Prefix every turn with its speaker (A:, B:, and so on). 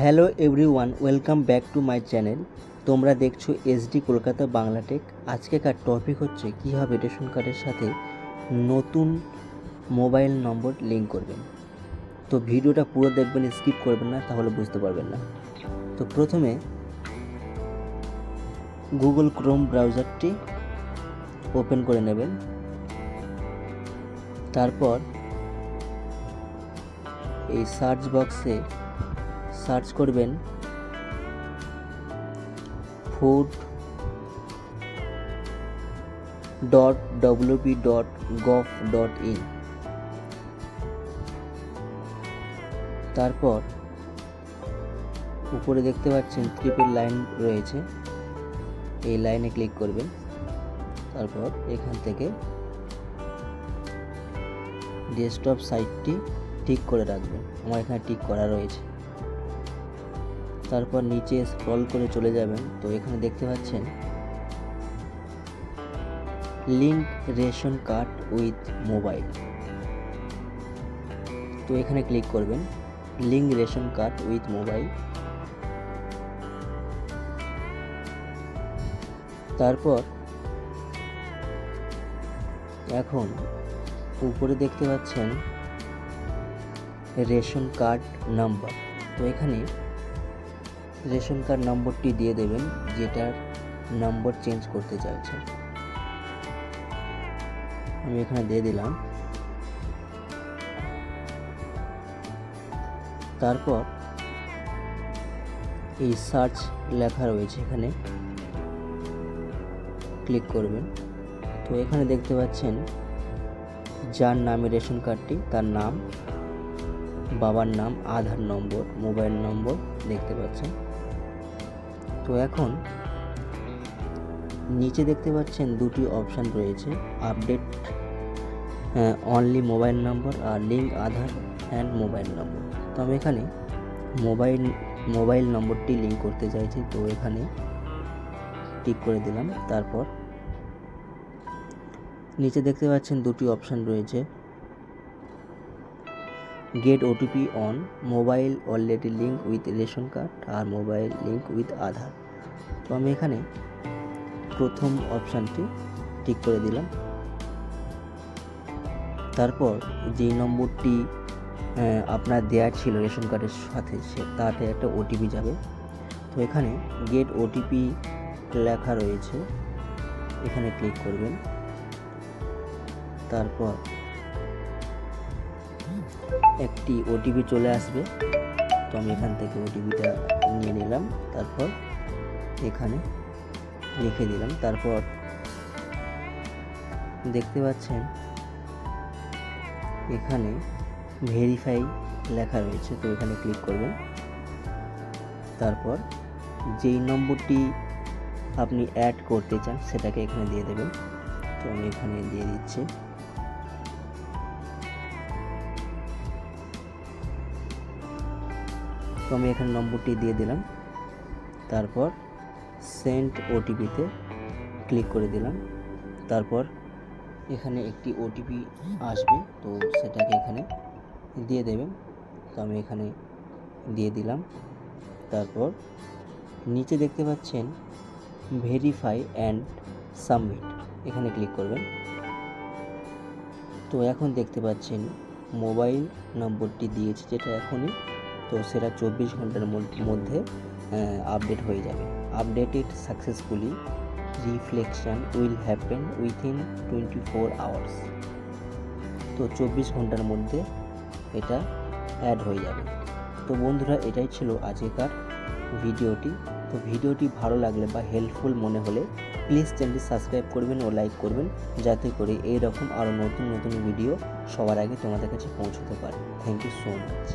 A: Hello everyone, welcome back to my channel. তোমরা দেখছো SD Kolkata Bangla tech. আজকেকার টপিক হচ্ছে কীভাবে রেশন কার্ডের সাথে নতুন মোবাইল নম্বর লিঙ্ক করবেন। তো ভিডিওটা পুরো দেখবেন, স্কিপ করবেন না, তাহলে বুঝতে পারবেন না। তো প্রথমে গুগল ক্রোম ব্রাউজারটি ওপেন করে নেবেন। তারপর এই সার্চ বক্সে সার্চ করবেন food.wp.gov.in। তারপর উপরে দেখতে পাচ্ছেন ট্রিপল লাইন রয়েছে, এই লাইনে ক্লিক করবেন। তারপর এখান থেকে ডেস্কটপ সাইটটি টিক করে রাখবেন। আমার এখানে টিক করা রয়েছে। তারপর নিচে স্ক্রল করে চলে যাবেন। তো এখানে দেখতে পাচ্ছেন link ration card with mobile. তো এখানে ক্লিক করবেন, link ration card with mobile. তারপর এখন উপরে দেখতে পাচ্ছেন রেশন কার্ড নাম্বার। তো এখানে রেশন কার্ড নম্বরটি দিয়ে দেবেন যেটার নম্বর চেঞ্জ করতে চাইছেন। আমি এখানে দিয়ে দিলাম। তারপর এই সার্চ লেখা রয়েছে, এখানে ক্লিক করবেন। তো এখানে দেখতে পাচ্ছেন যার নামে রেশন কার্ডটি, তার নাম, বাবার নাম, আধার নম্বর, মোবাইল নম্বর দেখতে পাচ্ছেন। তো এখন নিচে দেখতে পাচ্ছেন দুটি অপশান রয়েছে, আপডেট অনলি মোবাইল নম্বর আর link Aadhaar and mobile number. তো আমি এখানে মোবাইল নম্বরটি লিঙ্ক করতে চাইছি, তো এখানে টিক করে দিলাম। তারপর নিচে দেখতে পাচ্ছেন দুটি অপশান রয়েছে, get OTP on mobile already link with ration card আর মোবাইল লিঙ্ক উইথ আধার। তো আমি এখানে প্রথম অপশানটি টিক করে দিলাম। তারপর যে নম্বরটি আপনার দেওয়া ছিল রেশন কার্ডের সাথে, তাতে একটা ওটিপি যাবে। তো এখানে গেট ওটিপি লেখা রয়েছে, এখানে ক্লিক করবেন। তারপর একটি ওটিপি চলে আসবে। তো আমি এখান থেকে ওটিপিটা নিয়ে নিলাম। তারপর এখানে লিখে দিলাম। তারপর দেখতে পাচ্ছেন এখানে ভেরিফাই লেখা রয়েছে, তো এখানে ক্লিক করবেন। তারপর যেই নম্বরটি আপনি অ্যাড করতে চান সেটাকে এখানে দিয়ে দেবেন। তো আমি এখানে দিয়ে দিচ্ছি। তো আমি এখানে নম্বরটি দিয়ে দিলাম। তারপর সেন্ড ওটিপিতে ক্লিক করে দিলাম। তারপর এখানে একটি ওটিপি আসবে, তো সেটাকে এখানে দিয়ে দেবেন। তো আমি এখানে দিয়ে দিলাম। তারপর নিচে দেখতে পাচ্ছেন ভেরিফাই অ্যান্ড সাবমিট, এখানে ক্লিক করবেন। তো এখন দেখতে পাচ্ছেন মোবাইল নম্বরটি দিয়েছে যেটা এখনই, তো সেটা 24 ঘন্টার মধ্যে আপডেট হয়ে যাবে। Updated successfully, reflection will happen within 24 hours. তো 24 ঘন্টার মধ্যে এটা অ্যাড হয়ে যাবে। তো বন্ধুরা, এটাই ছিল আজকেকার ভিডিওটি। তো ভিডিওটি ভালো লাগলে বা হেল্পফুল মনে হলে প্লিজ চ্যানেলটি সাবস্ক্রাইব করবেন ও লাইক করবেন, যাতে করে এইরকম আরও নতুন নতুন ভিডিও সবার আগে তোমাদের কাছে পৌঁছতে পারে। Thank you so much.